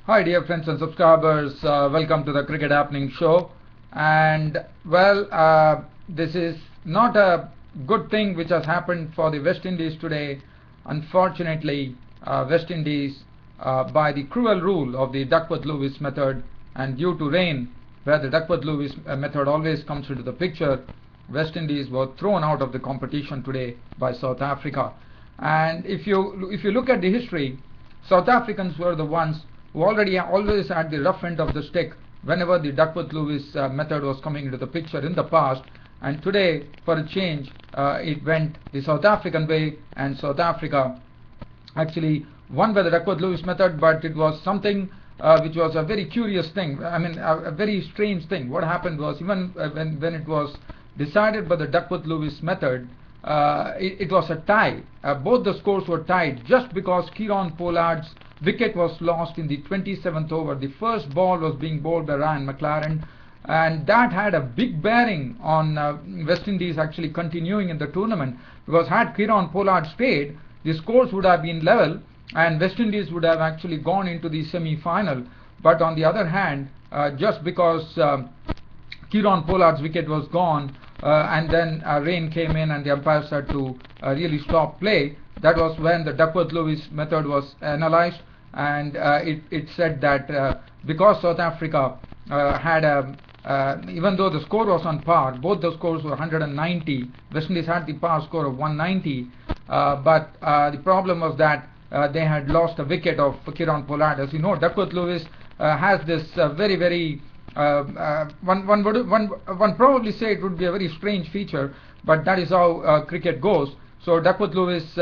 Hi dear friends and subscribers, welcome to the Cricket Happening Show. And well, this is not a good thing which has happened for the West Indies today. Unfortunately, West Indies, by the cruel rule of the Duckworth-Lewis method and due to rain, where the Duckworth-Lewis method always comes into the picture, West Indies were thrown out of the competition today by South Africa. And if you look at the history, South Africans were the ones who always had the rough end of the stick whenever the Duckworth-Lewis method was coming into the picture in the past. And today, for a change, it went the South African way, and South Africa actually won by the Duckworth-Lewis method, but it was something which was a very curious thing. I mean, a very strange thing. What happened was, even when it was decided by the Duckworth-Lewis method, it was a tie. Both the scores were tied just because Kieron Pollard's wicket was lost in the 27th over. The first ball was being bowled by Ryan McLaren, and that had a big bearing on West Indies actually continuing in the tournament, because had Kieron Pollard stayed, the scores would have been level and West Indies would have actually gone into the semi-final. But on the other hand, just because Kieron Pollard's wicket was gone, and then rain came in and the umpires had to really stop play, that was when the Duckworth-Lewis method was analyzed, and it said that because South Africa had even though the score was on par, both the scores were 190, West Indies had the par score of 190, but the problem was that they had lost a wicket of Kieron Pollard. As you know, Duckworth-Lewis has this very one probably say it would be a very strange feature, but that is how cricket goes. So Duckworth-Lewis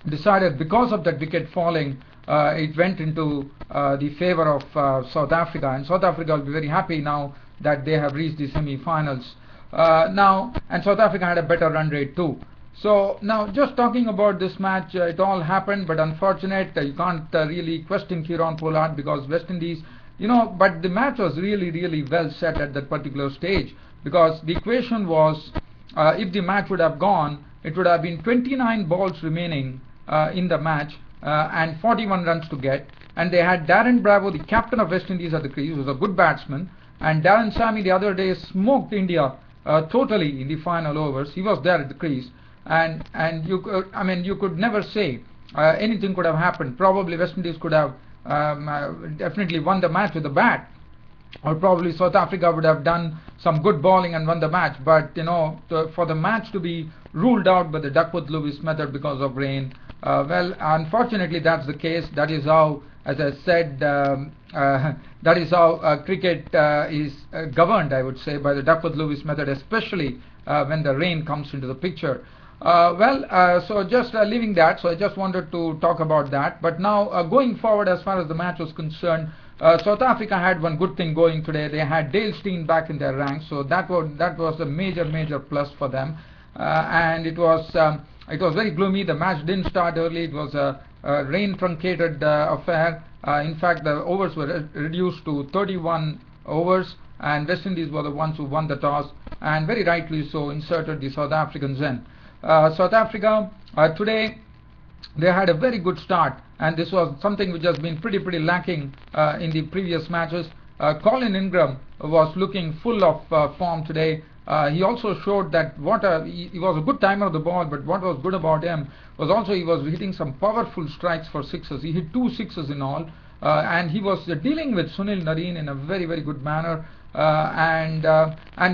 decided, because of that wicket falling, it went into the favor of South Africa, and South Africa will be very happy now that they have reached the semi-finals now, and South Africa had a better run rate too. So now, just talking about this match, it all happened, but unfortunate, you can't really question Kieron Pollard, because West Indies, but the match was really well set at that particular stage, because the equation was, if the match would have gone, it would have been 29 balls remaining in the match and 41 runs to get, and they had Darren Bravo, the captain of West Indies, at the crease, who was a good batsman, and Sammy the other day smoked India totally in the final overs. He was there at the crease, and you could never say anything could have happened. Probably West Indies could have definitely won the match with a bat, or probably South Africa would have done some good bowling and won the match. But for the match to be ruled out by the Duckworth-Lewis method because of rain, well, unfortunately that's the case. That is how, as I said, that is how cricket is governed, I would say, by the Duckworth-Lewis method, especially when the rain comes into the picture. So just leaving that, so I just wanted to talk about that. But now, going forward, as far as the match was concerned, South Africa had one good thing going today. They had Dale Steyn back in their ranks, so that was a major plus for them. And it was very gloomy. The match didn't start early. It was a rain truncated affair. In fact, the overs were reduced to 31 overs, and West Indies were the ones who won the toss, and very rightly so inserted the South Africans in. South Africa today, they had a very good start, and this was something which has been pretty lacking in the previous matches. Colin Ingram was looking full of form today. He also showed that he was a good timer of the ball, but what was good about him was also he was hitting some powerful strikes for sixes. He hit 2 sixes in all, and he was dealing with Sunil Narine in a very good manner. And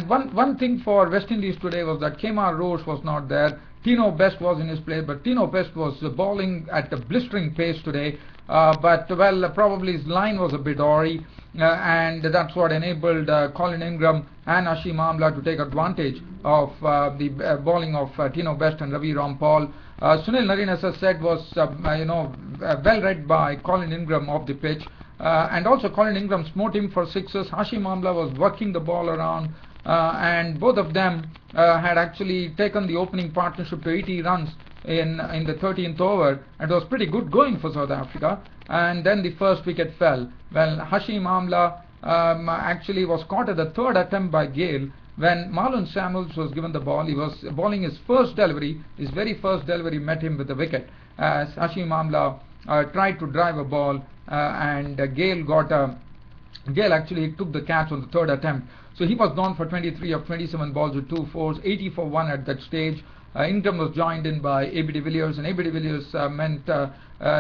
one thing for West Indies today was that Kemar Roach was not there. Tino Best was in his place, but Tino Best was bowling at a blistering pace today. But well, probably his line was a bit awry, and that's what enabled Colin Ingram and Hashim Amla to take advantage of the bowling of Tino Best and Ravi Rampal. Sunil Narine, as I said, was well read by Colin Ingram off the pitch. And also Colin Ingram smote him for sixes. Hashim Amla was working the ball around, and both of them had actually taken the opening partnership to 80 runs in the 13th over. It was pretty good going for South Africa, and then the first wicket fell. Well, Hashim Amla actually was caught at the third attempt by Gale, when Marlon Samuels was given the ball. He was bowling his first delivery. His very first delivery met him with the wicket, as Hashim Amla tried to drive a ball, and Gale actually took the catch on the third attempt. So he was gone for 23 of 27 balls with 2 fours, 80 for 1 at that stage. Ingram was joined in by A.B. de Villiers, and A.B. de Villiers meant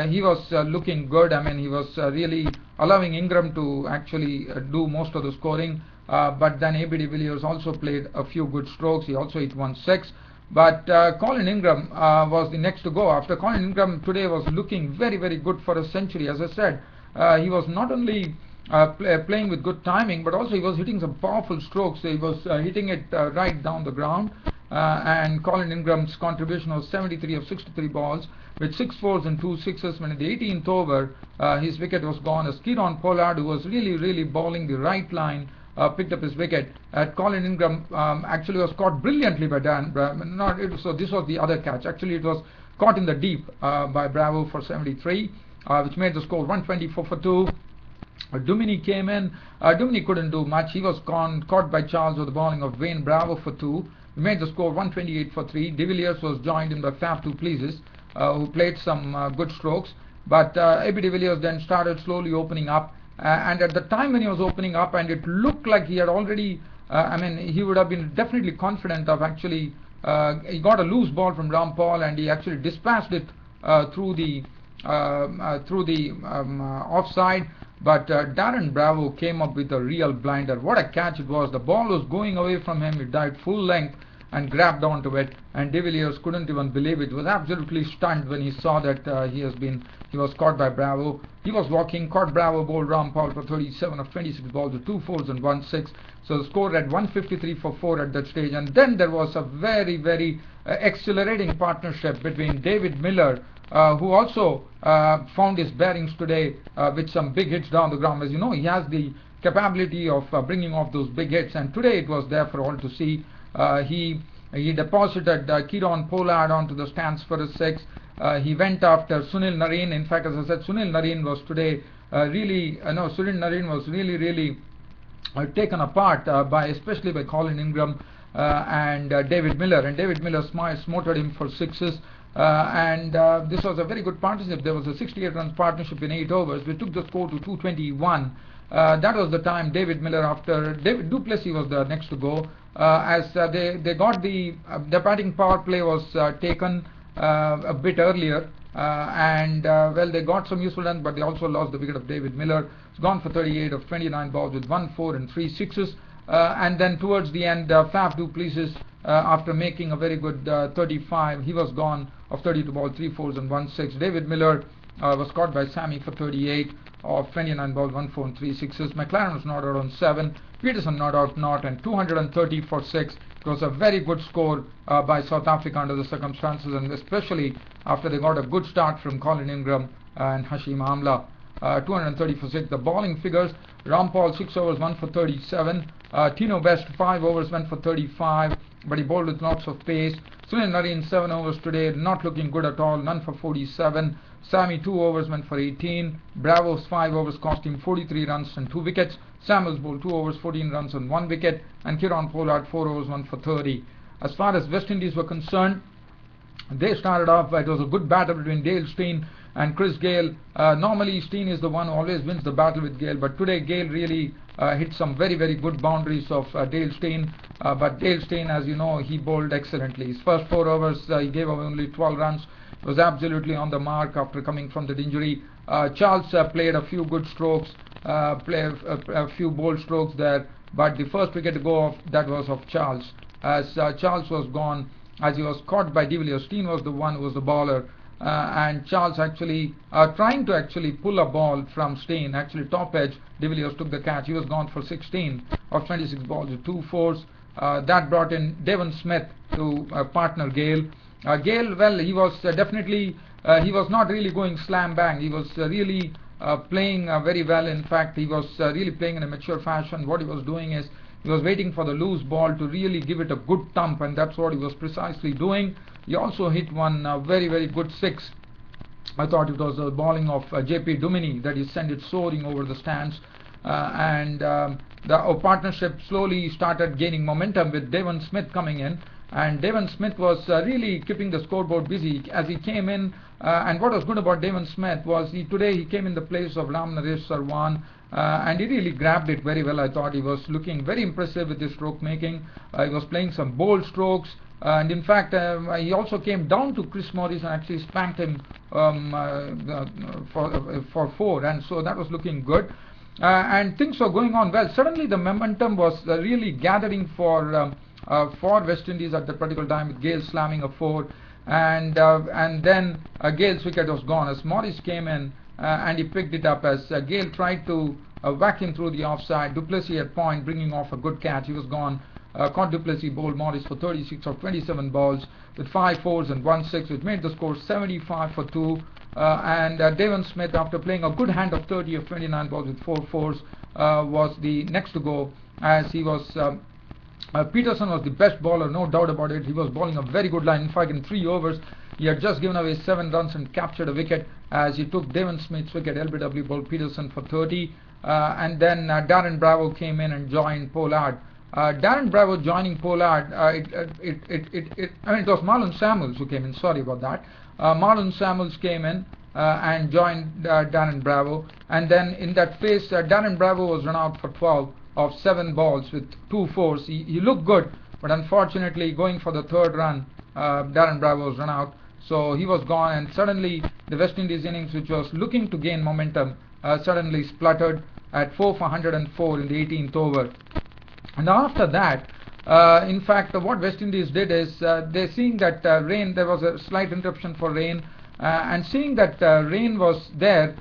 he was looking good. I mean, he was really allowing Ingram to actually do most of the scoring. But then A.B. de Villiers also played a few good strokes. He also hit 1-6. But Colin Ingram was the next to go. After Colin Ingram today was looking very, very good for a century. As I said, he was not only playing with good timing, but also he was hitting some powerful strokes. He was hitting it right down the ground. And Colin Ingram's contribution was 73 of 63 balls with 6 fours and 2 sixes. When in the 18th over, his wicket was gone as Kieron Pollard, who was really bowling the right line, picked up his wicket. Colin Ingram actually was caught brilliantly by Dan Bravo. So this was the other catch. Actually, it was caught in the deep by Bravo for 73, which made the score 124 for 2. Duminy came in. Duminy couldn't do much. He was caught by Charles with the bowling of Wayne Bravo for 2. He made the score 128 for 3. De Villiers was joined in by Faf du Plessis, who played some good strokes. But A.B. de Villiers then started slowly opening up. And at the time when he was opening up, and it looked like he had already, he would have been definitely confident of actually, he got a loose ball from Rampal and he actually dispatched it through the offside. But Darren Bravo came up with a real blinder. What a catch it was. The ball was going away from him. It dived full length and grabbed onto it, and De Villiers couldn't even believe it. He was absolutely stunned when he saw that he was caught by Bravo. He was walking, caught Bravo, bowled Rampal for 37 of 26 balls with 2 fours and 1 6. So the score at 153 for 4 at that stage. And then there was a very exhilarating partnership between David Miller, who also found his bearings today with some big hits down the ground. As you know, he has the capability of bringing off those big hits, and today it was there for all to see. He deposited Kieron Pollard onto the stands for a 6. He went after Sunil Narine. In fact, as I said, Sunil Narine was today Sunil Narine was really taken apart especially by Colin Ingram and David Miller. And David Miller smoted him for 6s. This was a very good partnership. There was a 68 runs partnership in 8 overs. We took the score to 221. That was the time David Miller, after David du Plessis was the next to go, as they got the batting power play was taken a bit earlier, they got some useful runs, but they also lost the wicket of David Miller. He's gone for 38 of 29 balls with 1 4 and 3 sixes. And then towards the end, Faf du Plessis, after making a very good 35, he was gone of 32 balls, 3 fours and 1 6. David Miller was caught by Sammy for 38 of 29 balls, 1 4 and 3 sixes. McLaren was not out on 7. Peterson not out, and 230 for 6. It was a very good score by South Africa under the circumstances, and especially after they got a good start from Colin Ingram and Hashim Amla. 230 for 6. The bowling figures: Rampal 6 overs, 1 for 37. Tino Best 5 overs, went for 35, but he bowled with lots of pace. Sunil Narine 7 overs today, not looking good at all, none for 47. Sammy 2 overs, went for 18. Bravo's 5 overs cost him 43 runs and 2 wickets. Samuels bowled 2 overs, 14 runs and 1 wicket. And Kieron Pollard 4 overs, 1 for 30. As far as West Indies were concerned, they started off, it was a good battle between Dale Steyn and Chris Gale. Normally Steyn is the one who always wins the battle with Gale, but today Gale really hit some very good boundaries of Dale Steyn. But Dale Steyn, as you know, he bowled excellently. His first 4 overs, he gave away only 12 runs. He was absolutely on the mark after coming from that injury. Charles played a few good strokes, played a few bold strokes there, but the first wicket to go off, that was of Charles. As Charles was gone, as he was caught by De Villiers, Steyn was the one who was the bowler, and Charles actually trying to actually pull a ball from Steyn, actually top edge. De Villiers took the catch. He was gone for 16 of 26 balls with 2 fours. That brought in Devon Smith to partner Gale. Gale, well, he was definitely he was not really going slam bang. He was really playing very well. In fact, he was really playing in a mature fashion. What he was doing is he was waiting for the loose ball to really give it a good thump, and that's what he was precisely doing. He also hit one very good 6. I thought it was the bowling of J.P. Duminy that he sent it soaring over the stands, the partnership slowly started gaining momentum with Devon Smith coming in, and Devon Smith was really keeping the scoreboard busy. As he came in, And what was good about Devon Smith was today he came in the place of Ram Naresh Sarwan, and he really grabbed it very well. I thought he was looking very impressive with his stroke making. He was playing some bold strokes, and in fact he also came down to Chris Morris and actually spanked him for 4, and so that was looking good. And things were going on well. Suddenly the momentum was really gathering for West Indies at that particular time, with Gale slamming a 4, and then Gale's wicket was gone as Morris came in and he picked it up as Gale tried to whack him through the offside. Du Plessis at point, bringing off a good catch. He was gone. Caught Du Plessis, bowled Morris for 36 of 27 balls with 5 4s and 1 6, which made the score 75 for 2. And Devon Smith, after playing a good hand of 30 of 29 balls with 4 4s, was the next to go, as he was. Peterson was the best bowler, no doubt about it. He was bowling a very good line. In fact, in 3 overs, he had just given away 7 runs and captured a wicket as he took Devon Smith's wicket. LBW bowled Peterson for 30, and then Darren Bravo came in and joined Pollard. Darren Bravo joining Pollard, it was Marlon Samuels who came in. Sorry about that. Marlon Samuels came in and joined Darren Bravo, and then in that phase, Darren Bravo was run out for 12 of 7 balls with 2 4s. He looked good, but unfortunately, going for the 3rd run, Darren Bravo was run out, so he was gone. And suddenly, the West Indies innings, which was looking to gain momentum, suddenly spluttered at 4 for 104 in the 18th over. And after that, in fact, what West Indies did is they're seeing that rain. There was a slight interruption for rain. And seeing that rain was there,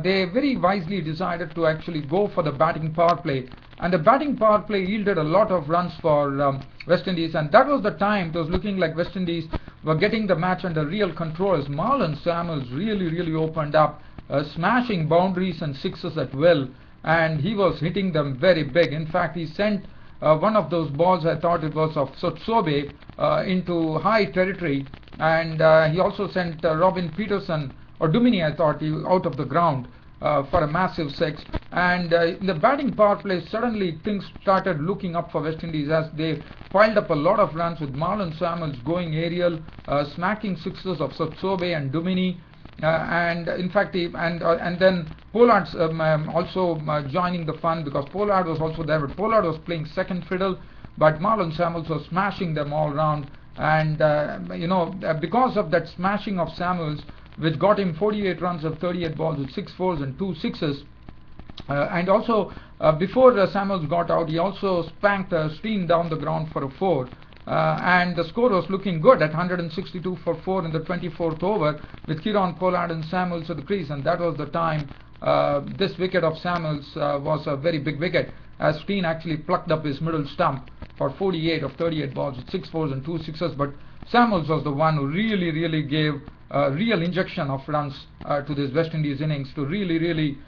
they very wisely decided to actually go for the batting power play. And the batting power play yielded a lot of runs for West Indies, and that was the time it was looking like West Indies were getting the match under real control, as Marlon Samuels really opened up, smashing boundaries and sixes at will, and he was hitting them very big. In fact, he sent one of those balls, I thought it was of Sotsobe, into high territory, and he also sent Robin Peterson, or Dumini, I thought, out of the ground for a massive 6. And in the batting power play, suddenly things started looking up for West Indies as they piled up a lot of runs, with Marlon Samuels going aerial, smacking sixes of Sotsobe and Dumini. And in fact, and then Pollard also joining the fun, because Pollard was also there, but Pollard was playing second fiddle, but Marlon Samuels was smashing them all round. And because of that smashing of Samuels, which got him 48 runs of 38 balls with 6 4s and 2 6s, and also before Samuels got out, he also spanked Steen down the ground for a 4. And the score was looking good at 162 for 4 in the 24th over, with Kieron Pollard and Samuels at the crease, and that was the time this wicket of Samuels was a very big wicket, as Steen actually plucked up his middle stump for 48 of 38 balls with 6 4s and 2 6s, but Samuels was the one who really gave a real injection of runs to this West Indies innings, to really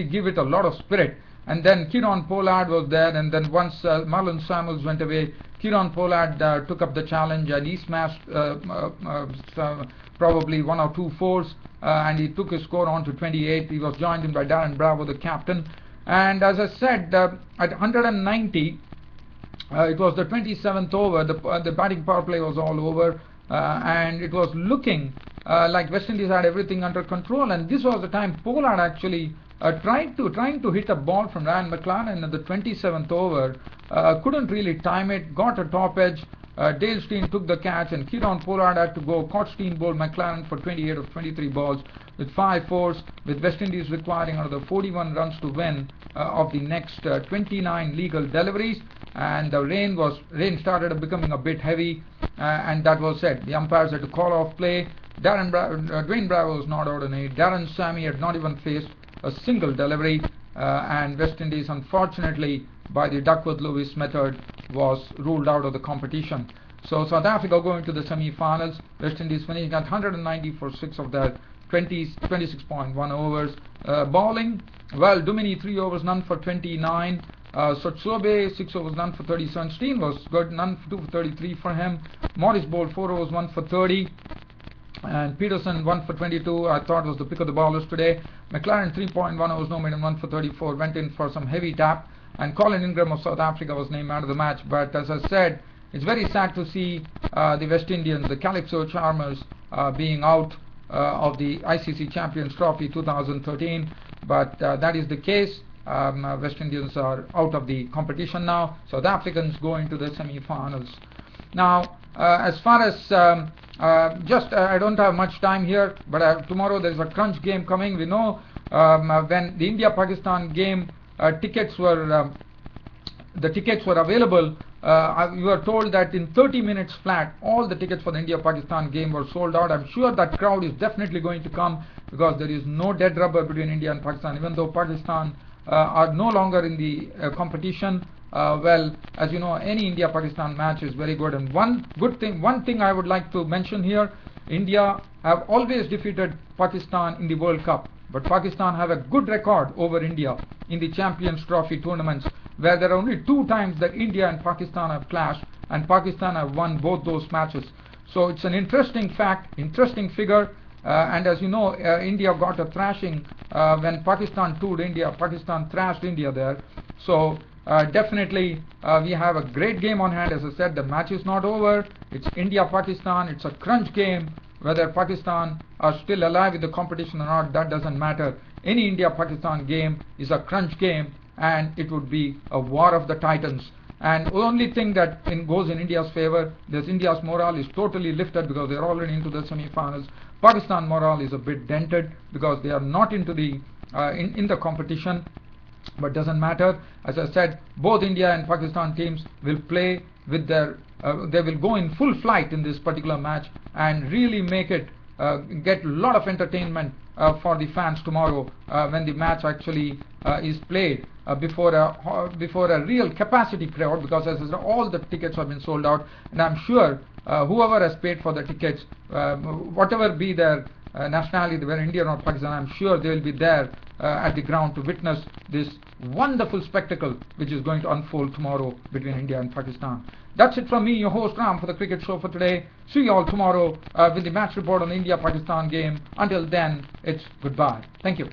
give it a lot of spirit. And then Kieron Pollard was there, and then once Marlon Samuels went away, Kieron Pollard took up the challenge, and he smashed probably 1 or 2 4s, and he took his score on to 28. He was joined in by Darren Bravo, the captain. And as I said, at 190, it was the 27th over, the batting power play was all over, and it was looking like West Indies had everything under control. And this was the time Pollard actually trying to hit a ball from Ryan McLaren at the 27th over, couldn't really time it, got a top edge. Dale Steen took the catch, and Kieron Pollard had to go. Caught Steen, bowled McLaren for 28 of 23 balls with 5 4s, with West Indies requiring another 41 runs to win of the next 29 legal deliveries. And the rain started becoming a bit heavy, and that was it. The umpires had to call off play. Dwayne Bravo was not out on 8. Darren Sammy had not even faced a single delivery, and West Indies, unfortunately, by the Duckworth-Lewis method, was ruled out of the competition. So South Africa going to the semi-finals. West Indies finishing at 190 for 6 of their 26.1 overs. Bowling, well, Dumini 3 overs, none for 29. Sotsobe 6 overs, none for 37. Steen was good, none for 2 for 33 for him. Morris bowled 4 overs, 1 for 30. And Peterson 1 for 22, I thought was the pick of the bowlers today. McLaren 3.1 overs, no made, 1 for 34, went in for some heavy tap. And Colin Ingram of South Africa was named man of the match. But as I said, it's very sad to see the West Indians, the Calypso Charmers, being out of the ICC Champions Trophy 2013, but that is the case. West Indians are out of the competition now. South Africans go into the semi-finals. Now, as far as I don't have much time here, but tomorrow there is a crunch game coming. We know when the India-Pakistan game tickets were available, we were told that in 30 minutes flat, all the tickets for the India-Pakistan game were sold out. I'm sure that crowd is definitely going to come because there is no dead rubber between India and Pakistan, even though Pakistan are no longer in the competition. Well, as you know, any India-Pakistan match is very good. And one thing I would like to mention here, India have always defeated Pakistan in the World Cup, but Pakistan have a good record over India in the Champions Trophy tournaments, where there are only 2 times that India and Pakistan have clashed, and Pakistan have won both those matches. So it's an interesting fact, interesting figure, and as you know, India got a thrashing when Pakistan toured India. Pakistan thrashed India there. So definitely we have a great game on hand. As I said, the match is not over. It's India-Pakistan. It's a crunch game. Whether Pakistan are still alive in the competition or not, that doesn't matter. Any India-Pakistan game is a crunch game, and it would be a war of the titans. And the only thing that goes in India's favor is India's morale is totally lifted because they're already into the semi-finals. Pakistan morale is a bit dented because they are not into the in the competition, but doesn't matter. As I said, both India and Pakistan teams will play with their they will go in full flight in this particular match and really make it get a lot of entertainment for the fans tomorrow when the match actually is played before a real capacity crowd, because as I said, all the tickets have been sold out, and I'm sure whoever has paid for the tickets, whatever be their nationality, whether Indian or Pakistan, I'm sure they will be there at the ground to witness this wonderful spectacle which is going to unfold tomorrow between India and Pakistan. That's it from me, your host Ram, for the cricket show for today. See you all tomorrow with the match report on the India-Pakistan game. Until then, it's goodbye. Thank you.